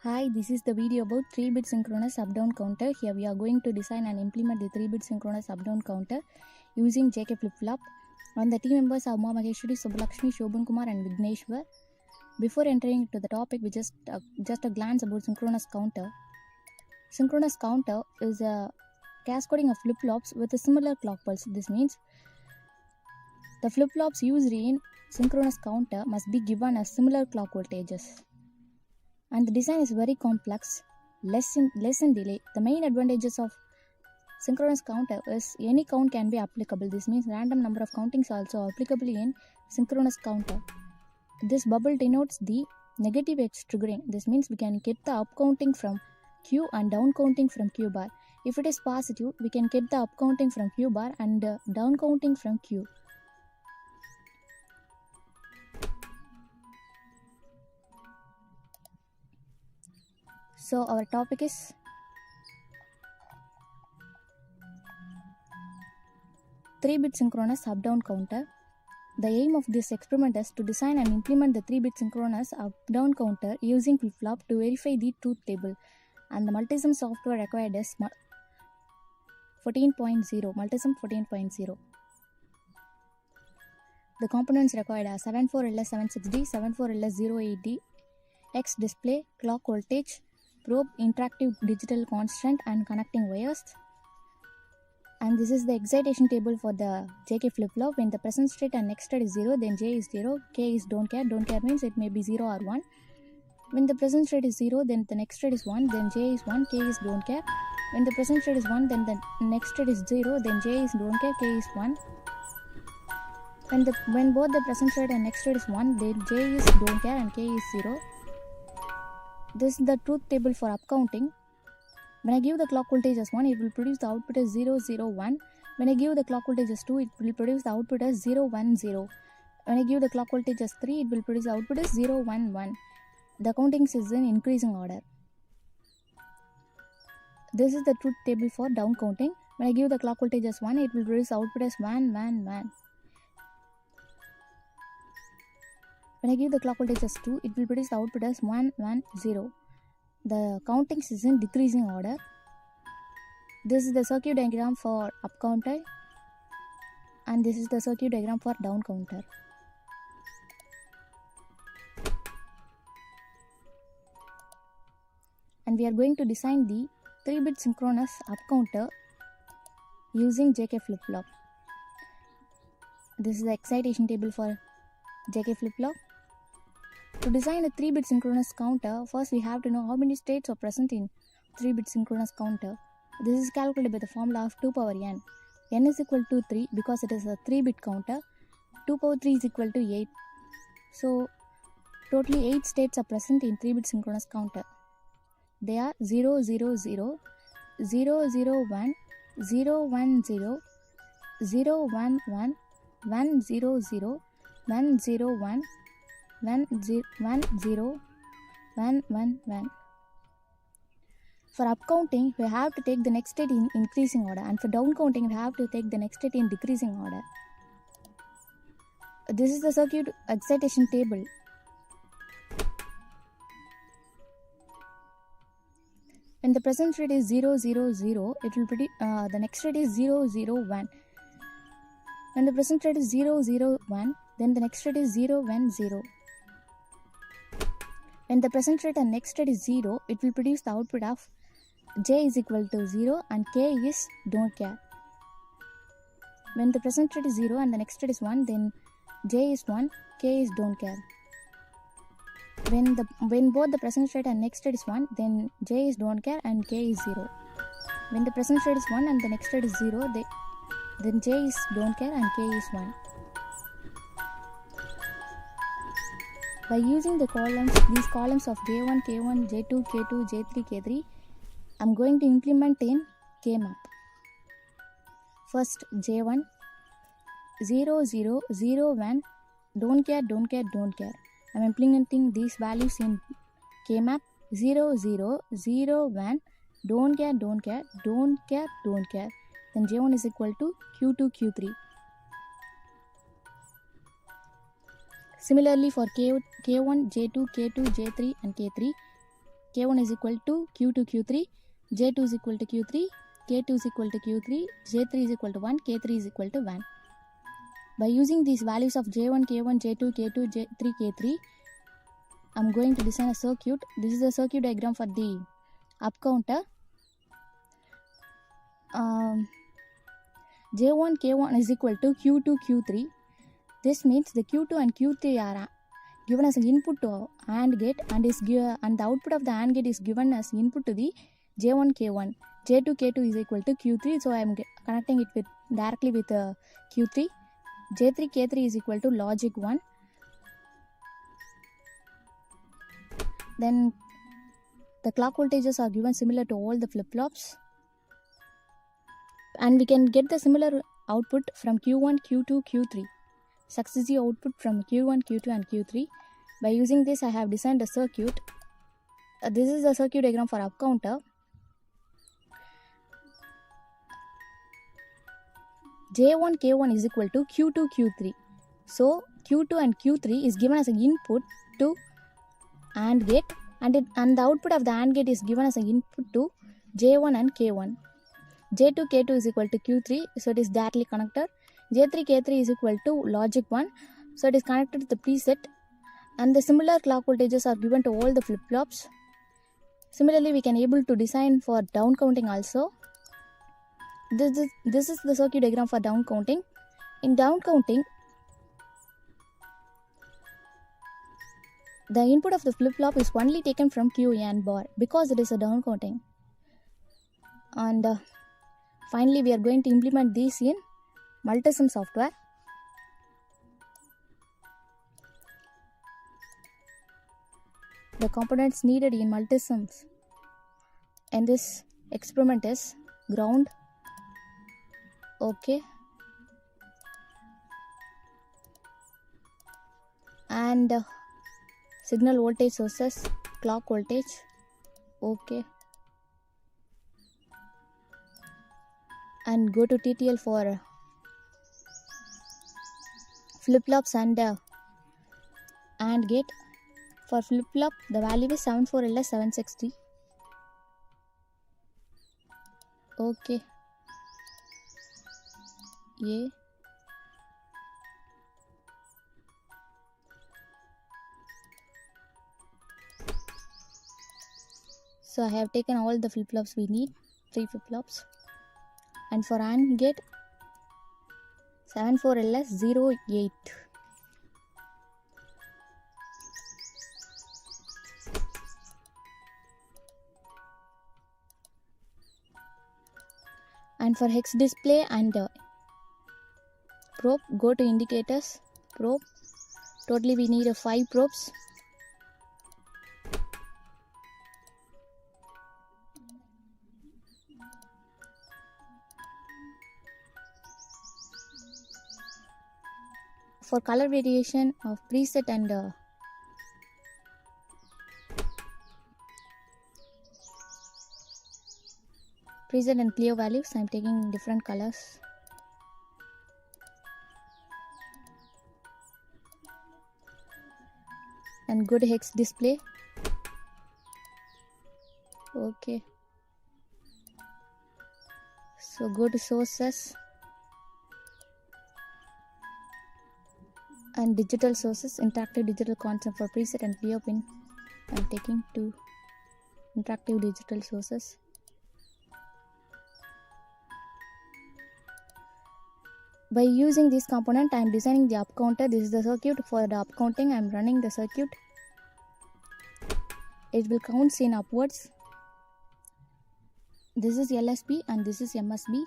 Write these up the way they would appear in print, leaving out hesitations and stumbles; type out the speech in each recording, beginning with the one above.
Hi, this is the video about 3-bit synchronous up-down counter. Here we are going to design and implement the 3-bit synchronous up-down counter using JK flip-flop. And the team members are Uma Maheshwari, Subbalakshmi, Shobhan Kumar and Vigneshwar. Before entering into the topic, we just a glance about synchronous counter. Synchronous counter is a cascading of flip-flops with a similar clock pulse. This means the flip-flops used in synchronous counter must be given as similar clock voltages. And the design is very complex, less in delay. The main advantages of synchronous counter is any count can be applicable. This means random number of countings also applicable in synchronous counter. This bubble denotes the negative edge triggering. This means we can get the up counting from Q and down counting from Q bar. If it is positive, we can get the up counting from Q bar and down counting from Q. So our topic is three-bit synchronous up-down counter. The aim of this experiment is to design and implement the 3-bit synchronous up-down counter using flip-flop to verify the truth table. And the multisum software required is 14.0, multisum 14.0. The components required are 74LS76D, 74LS08D, X display, clock voltage, probe, interactive digital constant and connecting wires. And this is the excitation table for the JK flip-flop. When the present state and next state is 0, then J is 0, K is don't care. Don't care means it may be 0 or 1. When the present state is 0, then the next state is 1, then J is 1, K is don't care. When the present state is 1, then the next state is 0, then J is don't care, K is 1. When both the present state and next state is 1, then J is don't care and K is 0. This is the truth table for upcounting. When I give the clock voltage as 1, it will produce the output as 0, 0, 1. When I give the clock voltage as 2, it will produce the output as 0, 1, 0. When I give the clock voltage as 3, it will produce the output as 0, 1, 1. The countings is in increasing order. This is the truth table for down counting. When I give the clock voltage as 1, it will produce the output as 1, 1, 1. When I give the clock voltage as 2, it will produce the output as 1, 1, 0. The countings is in decreasing order. This is the circuit diagram for up counter and this is the circuit diagram for down counter. And we are going to design the 3-bit synchronous up counter using JK flip-flop. This is the excitation table for JK flip-flop. To design a 3-bit synchronous counter, first we have to know how many states are present in 3-bit synchronous counter. This is calculated by the formula of 2 power n. N is equal to 3 because it is a 3-bit counter. 2 power 3 is equal to 8. So, totally 8 states are present in 3-bit synchronous counter. They are 0, 0, 0, 0, 0, 1, 0, 1, 0, 0, 1, 1, 1, 0, 0, 1, 0, 1, 1, 0, 1, 0, 1, 1, 1. For up counting, we have to take the next state in increasing order, and for down counting, we have to take the next state in decreasing order. This is the circuit excitation table. When the present state is 0, 0, 0, it will produce the next state is 0, 0, 1. When the present state is 0, 0, 1, then the next state is 0, 1, 0. When the present state and next state is 0, it will produce the output of J is equal to 0 and K is don't care. When the present state is 0 and the next state is 1, then J is 1, K is don't care. When both the present state and next state is 1, then J is don't care and K is 0. When the present state is 1 and the next state is 0, then J is don't care and K is 1. By using these columns of J1, K1, J2, K2, J3, K3, I am going to implement in K-map. First J1, 0, 0, 0, 1, don't care, don't care, don't care. I am implementing these values in K-map. 0, 0, 0, 1, don't care, don't care, don't care, don't care. Then J1 is equal to Q2, Q3. Similarly for K1, J2, K2, J3 and K3, K1 is equal to Q2 Q3, J2 is equal to Q3, K2 is equal to Q3, J3 is equal to 1, K3 is equal to 1. By using these values of J1, K1, J2, K2, J3, K3, I'm going to design a circuit. This is a circuit diagram for the up counter. J1, K1 is equal to Q2, Q3. This means the Q2 and Q3 are given as an input to AND gate and the output of the AND gate is given as input to the J1, K1. J2, K2 is equal to Q3. So I am connecting it directly with Q3. J3, K3 is equal to logic 1. Then the clock voltages are given similar to all the flip-flops. And we can get the similar output from Q1, Q2, Q3. Successive output from Q1, Q2 and Q3. By using this, I have designed a circuit. This is a circuit diagram for up counter. J1, K1 is equal to Q2, Q3. So Q2 and Q3 is given as an input to AND gate and the output of the AND gate is given as an input to J1 and K1. J2, K2 is equal to Q3, so it is directly connected. J3, K3 is equal to logic 1, so it is connected to the preset. And the similar clock voltages are given to all the flip-flops. Similarly, we can able to design for down counting also. This is the circuit diagram for down counting. In down counting, the input of the flip-flop is only taken from Q and bar because it is a down counting. And finally, we are going to implement these in multisim software. The components needed in multisims in this experiment is ground, okay, and signal voltage sources, clock voltage, okay, and go to TTL for flip-flops and AND gate. For flip-flop, the value is 74LS760. Okay. Yeah. So I have taken all the flip-flops we need, 3 flip-flops. And for AND gate, 74LS08. And for hex display and probe, go to indicators, probe. Totally we need 5 probes. For color variation of preset and preset and clear values, I am taking different colors. And go to hex display. Okay. So go to sources and digital sources, interactive digital constant for preset and clear pin. I am taking 2 interactive digital sources. By using this component, I am designing the up counter. This is the circuit for the up counting. I am running the circuit. It will count in upwards. This is LSB and this is MSB.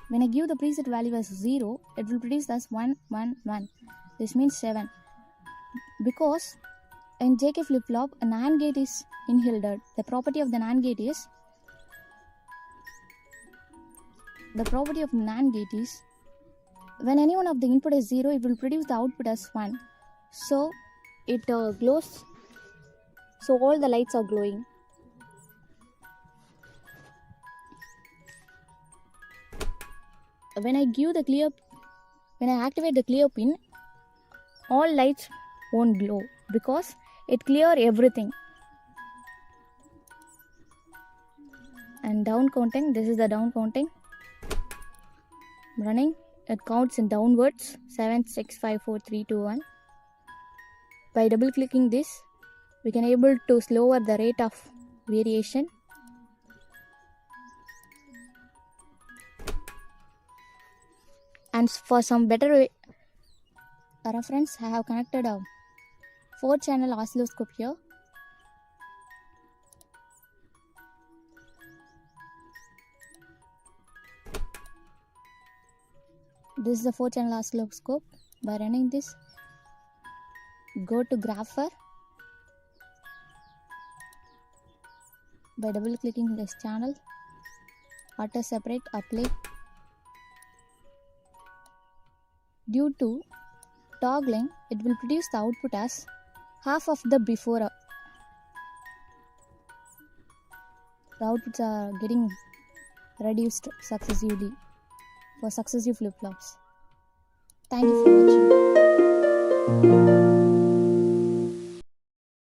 When I give the preset value as 0, it will produce as 1, 1, 1. This means 7. Because in JK flip-flop, a NAND gate is inherited. The property of the NAND gate is when any one of the input is 0, it will produce the output as 1. So it glows. So all the lights are glowing. when I activate the clear pin, all lights won't glow because it clear everything. And down counting, this is the down counting running. It counts in downwards 7, 6, 5, 4, 3, 2, 1. By double clicking this, we can able to slower the rate of variation. And for some better reference, I have connected a 4-channel oscilloscope here. This is the 4-channel oscilloscope. By running this, go to grapher. By double clicking this channel, auto separate, apply. Due to toggling, it will produce the output as half of the before. The outputs are getting reduced successively for successive flip-flops. Thank you for watching.